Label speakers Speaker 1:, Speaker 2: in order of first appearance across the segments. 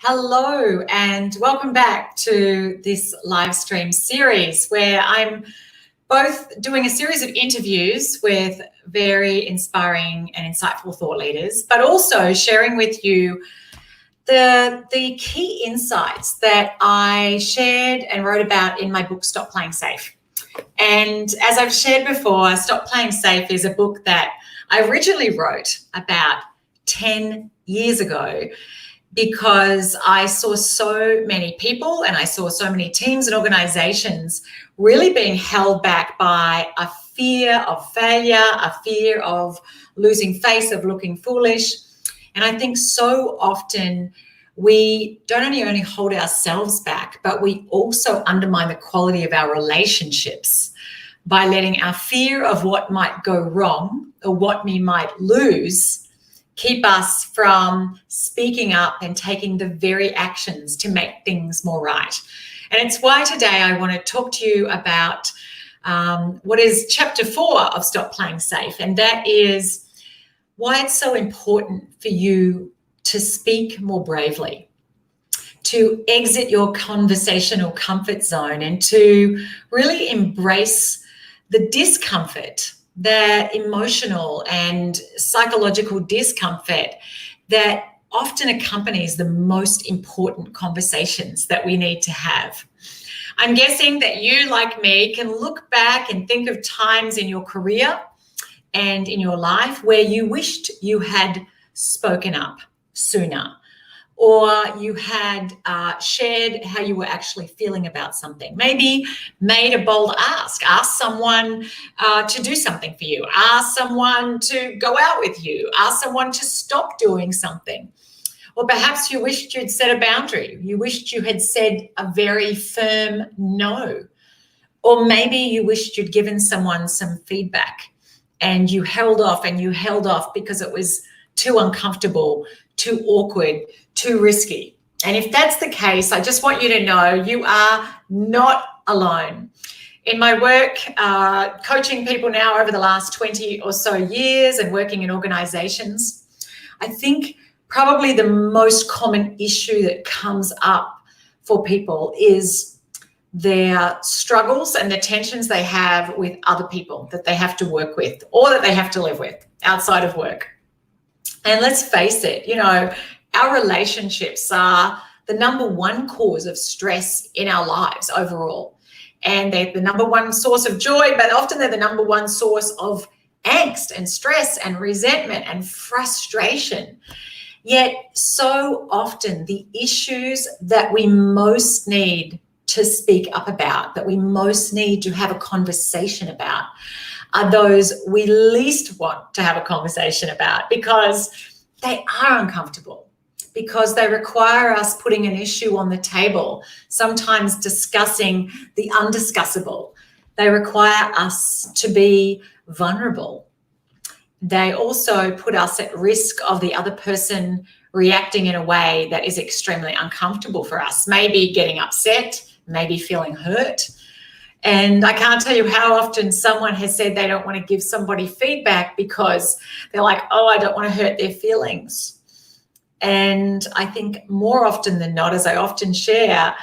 Speaker 1: Hello and welcome back to this live stream series where I'm both doing a series of interviews with very inspiring and insightful thought leaders, but also sharing with you the key insights that I shared and wrote about in my book, Stop Playing Safe. And as I've shared before, Stop Playing Safe is a book that I originally wrote about 10 years ago because I saw so many people and I saw so many teams and organizations really being held back by a fear of failure, a fear of losing face, of looking foolish. And I think so often we don't only hold ourselves back, but we also undermine the quality of our relationships by letting our fear of what might go wrong or what we might lose keep us from speaking up and taking the very actions to make things more right. And it's why today I want to talk to you about what is chapter 4 of Stop Playing Safe, and that is why it's so important for you to speak more bravely, to exit your conversational comfort zone and to really embrace the discomfort, that emotional and psychological discomfort that often accompanies the most important conversations that we need to have. I'm guessing that you, like me, can look back and think of times in your career and in your life where you wished you had spoken up sooner, or you had shared how you were actually feeling about something. Maybe made a bold ask someone to do something for you, ask someone to go out with you, ask someone to stop doing something. Or perhaps you wished you'd set a boundary. You wished you had said a very firm no. Or maybe you wished you'd given someone some feedback and you held off because it was too uncomfortable, too awkward, too risky. And if that's the case, I just want you to know you are not alone. In my work, coaching people now over the last 20 or so years and working in organizations, I think probably the most common issue that comes up for people is their struggles and the tensions they have with other people that they have to work with or that they have to live with outside of work. And let's face it, our relationships are the number one cause of stress in our lives overall. And they're the number one source of joy, but often they're the number one source of angst and stress and resentment and frustration. Yet so often the issues that we most need to speak up about, that we most need to have a conversation about, are those we least want to have a conversation about because they are uncomfortable, because they require us putting an issue on the table, sometimes discussing the undiscussable. They require us to be vulnerable. They also put us at risk of the other person reacting in a way that is extremely uncomfortable for us, maybe getting upset, maybe feeling hurt. And I can't tell you how often someone has said they don't want to give somebody feedback because they're like, oh, I don't want to hurt their feelings. And I think more often than not, as I often share,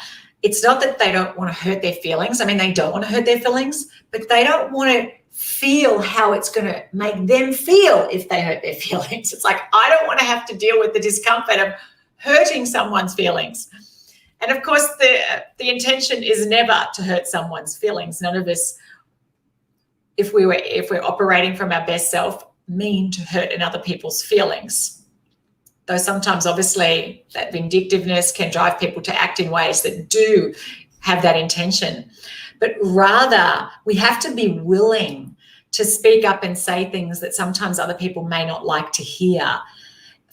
Speaker 1: it's not that they don't want to hurt their feelings. I mean, they don't want to hurt their feelings, but they don't want to feel how it's going to make them feel if they hurt their feelings. It's like, I don't want to have to deal with the discomfort of hurting someone's feelings. And of course, the intention is never to hurt someone's feelings. None of us, if we're operating from our best self, mean to hurt another people's feelings. Though sometimes, obviously, that vindictiveness can drive people to act in ways that do have that intention. But rather, we have to be willing to speak up and say things that sometimes other people may not like to hear,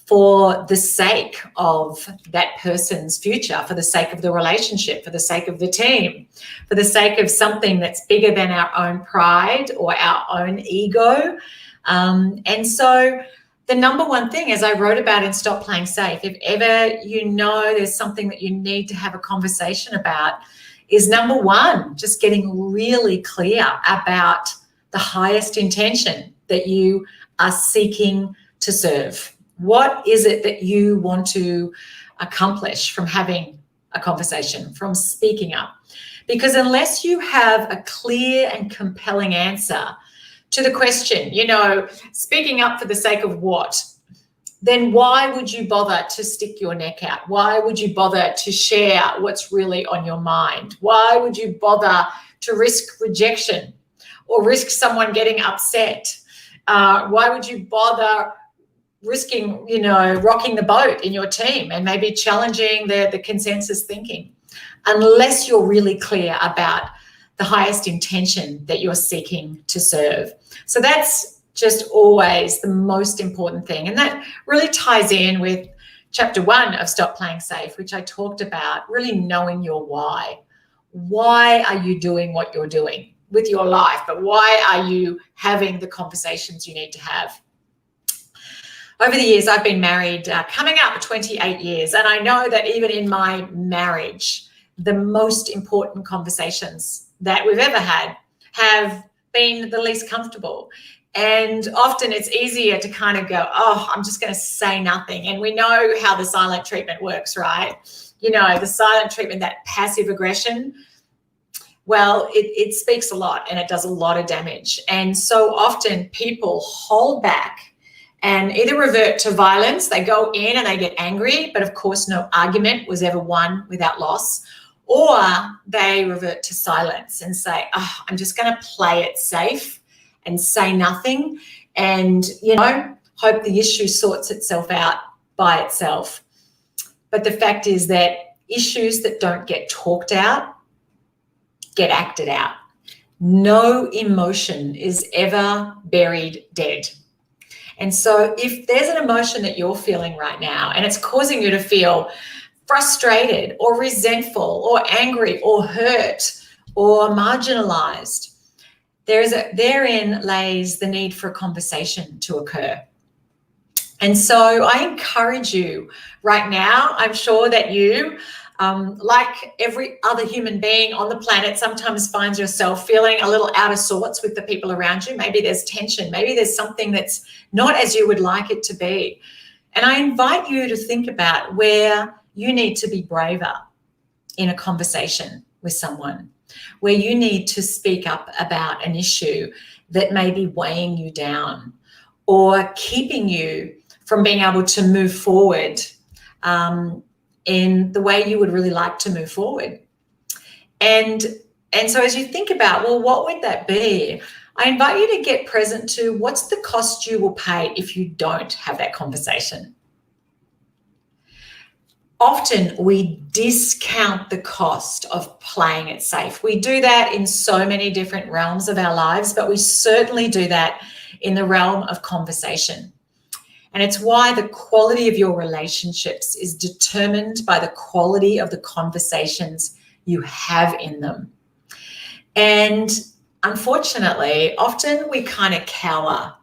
Speaker 1: for the sake of that person's future, for the sake of the relationship, for the sake of the team, for the sake of something that's bigger than our own pride or our own ego. And so the number one thing, as I wrote about in Stop Playing Safe, if ever there's something that you need to have a conversation about, is number one, just getting really clear about the highest intention that you are seeking to serve. What is it that you want to accomplish from having a conversation, from speaking up? Because unless you have a clear and compelling answer to the question, speaking up for the sake of what, then why would you bother to stick your neck out? Why would you bother to share what's really on your mind? Why would you bother to risk rejection or risk someone getting upset? Why would you bother risking, rocking the boat in your team and maybe challenging the consensus thinking, unless you're really clear about the highest intention that you're seeking to serve? So that's just always the most important thing. And that really ties in with chapter 1 of Stop Playing Safe, which I talked about, really knowing your why. Why are you doing what you're doing with your life? But why are you having the conversations you need to have? Over the years, I've been married, coming up 28 years, and I know that even in my marriage, the most important conversations that we've ever had have been the least comfortable. And often it's easier to kind of go, oh, I'm just going to say nothing. And we know how the silent treatment works, right? The silent treatment, that passive aggression, well, it speaks a lot and it does a lot of damage. And so often people hold back and either revert to violence. They go in and they get angry, but of course no argument was ever won without loss. Or they revert to silence and say, oh, I'm just going to play it safe and say nothing and, hope the issue sorts itself out by itself. But the fact is that issues that don't get talked out get acted out. No emotion is ever buried dead. And so if there's an emotion that you're feeling right now and it's causing you to feel frustrated or resentful or angry or hurt or marginalized, therein lays the need for a conversation to occur. And so I encourage you right now, I'm sure that you, like every other human being on the planet, sometimes finds yourself feeling a little out of sorts with the people around you. Maybe there's tension. Maybe there's something that's not as you would like it to be. And I invite you to think about where you need to be braver in a conversation with someone, where you need to speak up about an issue that may be weighing you down or keeping you from being able to move forward in the way you would really like to move forward. And so as you think about, well, what would that be? I invite you to get present to what's the cost you will pay if you don't have that conversation. Often we discount the cost of playing it safe. We do that in so many different realms of our lives, but we certainly do that in the realm of conversation. And it's why the quality of your relationships is determined by the quality of the conversations you have in them. And unfortunately, often we kind of cower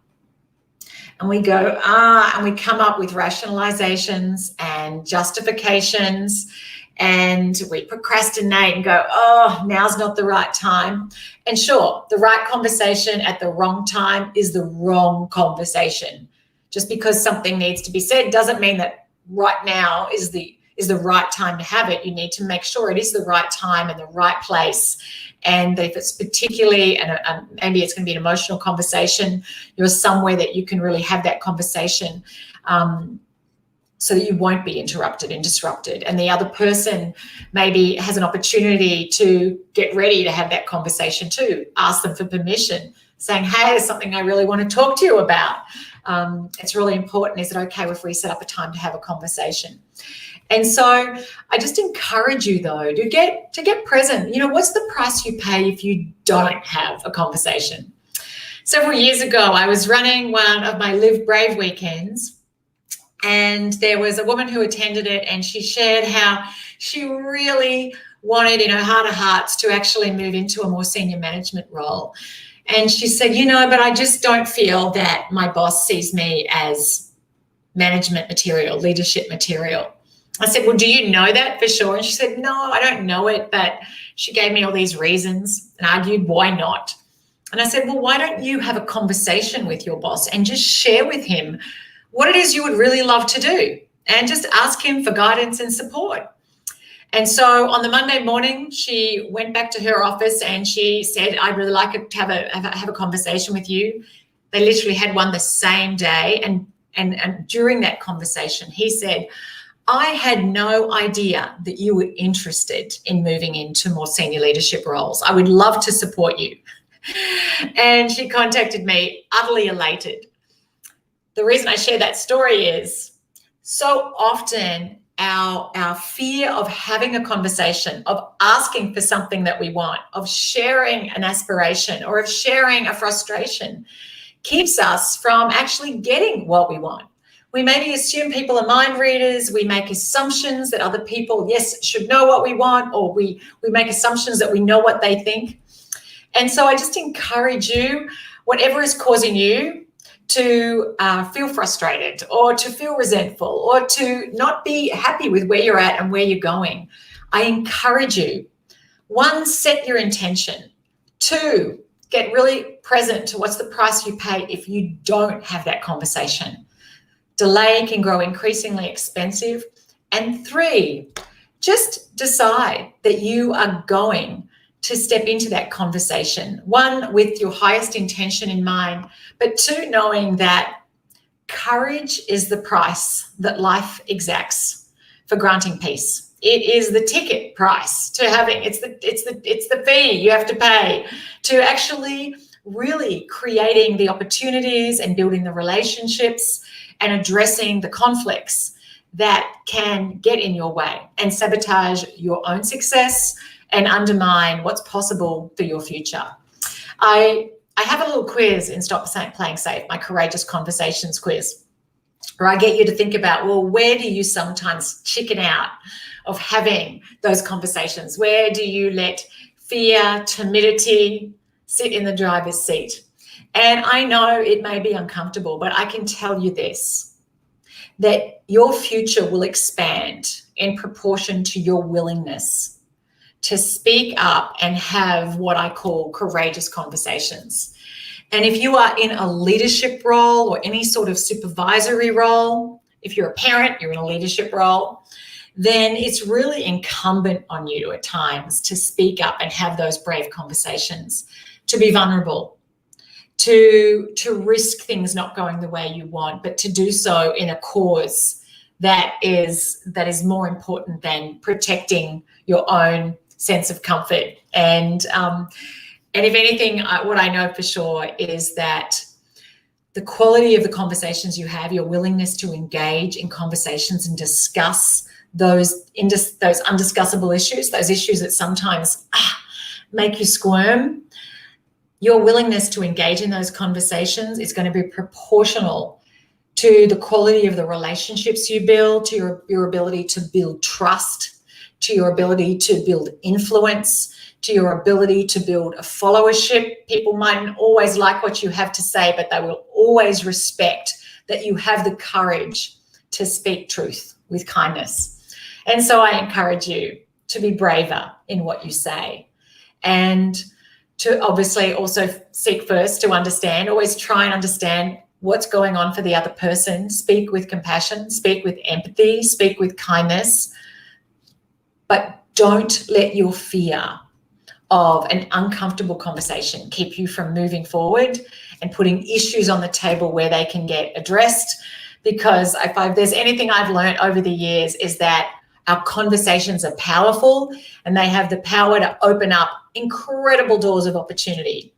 Speaker 1: and we go, and we come up with rationalizations and justifications, and we procrastinate and go, oh, now's not the right time. And sure, the right conversation at the wrong time is the wrong conversation. Just because something needs to be said doesn't mean that right now is the right time to have it. You need to make sure it is the right time and the right place. And if it's particularly, and maybe it's going to be an emotional conversation, you're somewhere that you can really have that conversation so that you won't be interrupted and disrupted. And the other person maybe has an opportunity to get ready to have that conversation too. Ask them for permission, saying, hey, there's something I really want to talk to you about. It's really important. Is it okay if we set up a time to have a conversation? And so I just encourage you, though, to get present. What's the price you pay if you don't have a conversation? Several years ago, I was running one of my Live Brave weekends, and there was a woman who attended it, and she shared how she really wanted in her heart of hearts to actually move into a more senior management role. And she said, but I just don't feel that my boss sees me as management material, leadership material. I said, well, do you know that for sure? And she said, no, I don't know it, but she gave me all these reasons and argued why not. And I said, well, why don't you have a conversation with your boss and just share with him what it is you would really love to do, and just ask him for guidance and support. And so on the Monday morning, she went back to her office and she said, I'd really like to have a conversation with you. They literally had one the same day. And during that conversation, he said, I had no idea that you were interested in moving into more senior leadership roles. I would love to support you. And she contacted me, utterly elated. The reason I share that story is so often our fear of having a conversation, of asking for something that we want, of sharing an aspiration or of sharing a frustration keeps us from actually getting what we want. We maybe assume people are mind readers. We make assumptions that other people, yes, should know what we want, or we make assumptions that we know what they think. And so I just encourage you, whatever is causing you to feel frustrated or to feel resentful or to not be happy with where you're at and where you're going, I encourage you, 1, set your intention. 2, get really present to what's the price you pay if you don't have that conversation. Delay can grow increasingly expensive. And 3, just decide that you are going to step into that conversation, 1, with your highest intention in mind, but 2, knowing that courage is the price that life exacts for granting peace. It is the ticket price to having, it's the fee you have to pay to actually really creating the opportunities and building the relationships and addressing the conflicts that can get in your way and sabotage your own success and undermine what's possible for your future. I have a little quiz in Stop Playing Safe, my Courageous Conversations quiz, where I get you to think about, well, where do you sometimes chicken out of having those conversations? Where do you let fear, timidity sit in the driver's seat? And I know it may be uncomfortable, but I can tell you this, that your future will expand in proportion to your willingness to speak up and have what I call courageous conversations. And if you are in a leadership role or any sort of supervisory role, if you're a parent, you're in a leadership role, then it's really incumbent on you at times to speak up and have those brave conversations, to be vulnerable, to risk things not going the way you want, but to do so in a cause that is more important than protecting your own sense of comfort. And if anything, what I know for sure is that the quality of the conversations you have, your willingness to engage in conversations and discuss those undiscussable issues, those issues that sometimes make you squirm, your willingness to engage in those conversations is going to be proportional to the quality of the relationships you build, to your ability to build trust, to your ability to build influence, to your ability to build a followership. People mightn't always like what you have to say, but they will always respect that you have the courage to speak truth with kindness. And so I encourage you to be braver in what you say, and to obviously also seek first to understand, always try and understand what's going on for the other person. Speak with compassion, speak with empathy, speak with kindness, but don't let your fear of an uncomfortable conversation keep you from moving forward and putting issues on the table where they can get addressed. Because if there's anything I've learned over the years is that our conversations are powerful and they have the power to open up incredible doors of opportunity.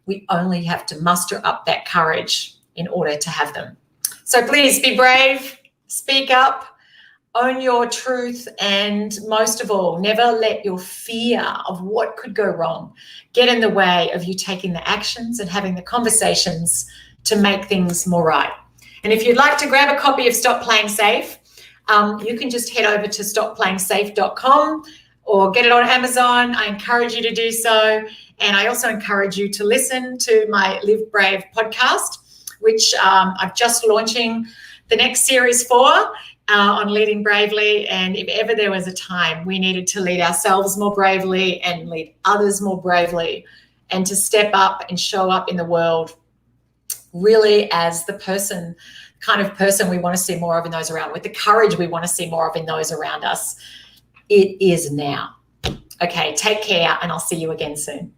Speaker 1: We only have to muster up that courage in order to have them. So please be brave, speak up, own your truth, and most of all, never let your fear of what could go wrong get in the way of you taking the actions and having the conversations to make things more right. And if you'd like to grab a copy of Stop Playing Safe, you can just head over to stopplayingsafe.com or get it on Amazon. I encourage you to do so. And I also encourage you to listen to my Live Brave podcast, which I'm just launching the next series for on leading bravely. And if ever there was a time we needed to lead ourselves more bravely and lead others more bravely and to step up and show up in the world really as the person kind of person we want to see more of in those around, with the courage we want to see more of in those around us. It is now. Okay, take care, and I'll see you again soon.